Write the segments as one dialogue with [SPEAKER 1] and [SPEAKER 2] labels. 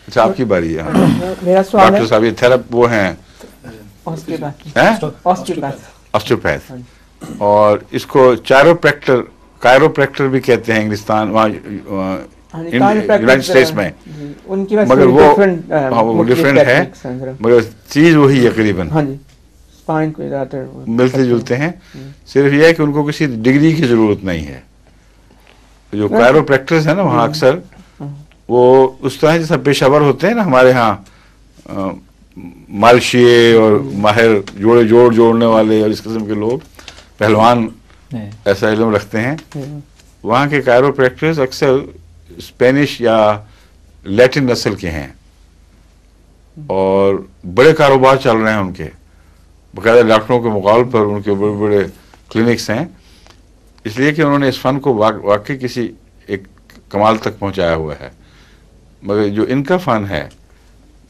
[SPEAKER 1] अच्छा, आपकी बारी है।
[SPEAKER 2] मेरा सवाल है,
[SPEAKER 1] डॉक्टर साहब ये वो हैं ऑस्टियोपैथ, और इसको कायरोप्रैक्टर भी कहते हैं इंग्लिस्तान, वहाँ यूनाइटेड स्टेट्स में।
[SPEAKER 2] उनकी
[SPEAKER 1] मगर वो डिफरेंट है, मगर चीज वही है करीबन।
[SPEAKER 2] हाँ जी, स्पाइन को
[SPEAKER 1] मिलते जुलते हैं। सिर्फ यह है कि उनको किसी डिग्री की जरूरत नहीं है। जो कायरोप्रैक्टर्स है ना वहाँ अक्सर वो उस तरह जैसा पेशावर होते हैं ना हमारे यहाँ, मालशिए और माहिर जोड़ने वाले और इस किस्म के लोग, पहलवान ऐसा इल्म रखते हैं। वहाँ के कायरोप्रैक्टर्स अक्सर स्पेनिश या लैटिन नस्ल के हैं और बड़े कारोबार चल रहे हैं उनके, बाकायदा डॉक्टरों के मुकाबले पर उनके बड़े बड़े क्लिनिक्स हैं, इसलिए कि उन्होंने इस फन को वाकई किसी एक कमाल तक पहुंचाया हुआ है। मगर जो इनका फन है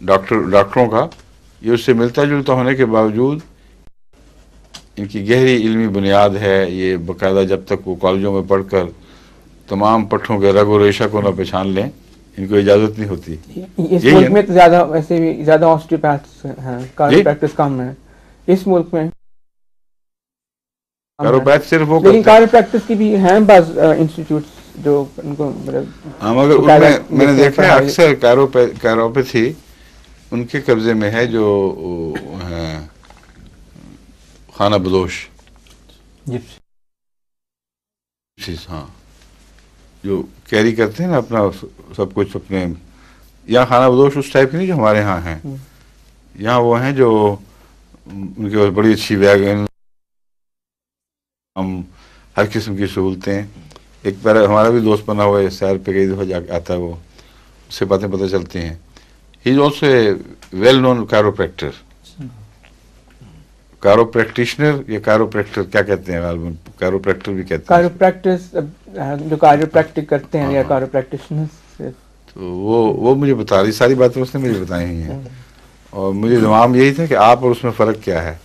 [SPEAKER 1] डॉक्टरों का, ये उससे मिलता जुलता होने के बावजूद इनकी गहरी इल्मी बुनियाद है। ये बाकायदा जब तक वो कॉलेजों में पढ़कर तमाम पट्टों के रग और रेशा को न पहचान लें, इनको इजाज़त नहीं होती।
[SPEAKER 2] इस मुल्क में तो ज़्यादा, वैसे भी ज़्यादा ऑस्टियोपैथ्स हैं, कायरोप्रैक्टिस कम है इस मुल्क में।
[SPEAKER 1] कायरोप्रैक्ट सिर्फ वो,
[SPEAKER 2] लेकिन कायरोप्रैक्टिस की भी हैं बाज़ इंस्टीट्यूट्स जो उनको मतलब।
[SPEAKER 1] हाँ, मगर उनमें मैंने देखा है अक्सर कायरोपैथी उनके कब्जे में है जो है खाना बदोश, हाँ, जो कैरी करते हैं ना अपना सब कुछ अपने। यहाँ खाना बदोश उस टाइप के नहीं जो हमारे यहाँ हैं। यहाँ वो हैं जो उनके पास बड़ी अच्छी वैगन, हम हर किस्म की सहूलतें। एक बार हमारा भी दोस्त बना हुआ है, सैर पे कई दफ़ा जाके आता है, वो उससे बातें पता चलती हैं। He is also a well known chiropractor, chiropractitioner या कायरोप्रैक्टर क्या कहते हैं, कायरोप्रैक्टर भी कहते हैं।
[SPEAKER 2] कायरोप्रैक्टिस जो कायरोप्रैक्टिक करते हैं या कायरोप्रैक्टिशनर्स, तो
[SPEAKER 1] वो मुझे बता रही, सारी बातें उसने मुझे बताई हुई हैं, और मुझे दिमाग में यही था कि आप और उसमें फ़र्क क्या है।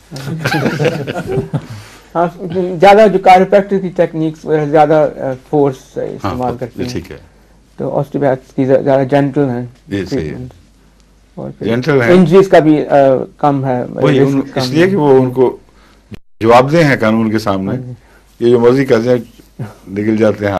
[SPEAKER 2] हाँ, ज़्यादा जो कायरोप्रैक्टिस की टेक्निक्स ज़्यादा फोर्स इस्तेमाल करते हैं, ठीक है, तो ऑस्टियोपैथ्स की ज़्यादा जेंटल हैं,
[SPEAKER 1] जेंटल है,
[SPEAKER 2] इंजरीज का भी कम है,
[SPEAKER 1] इसलिए कि वो उनको जवाबदेह हैं कानून के सामने। ये जो मर्जी कर जाए निकल जाते हैं।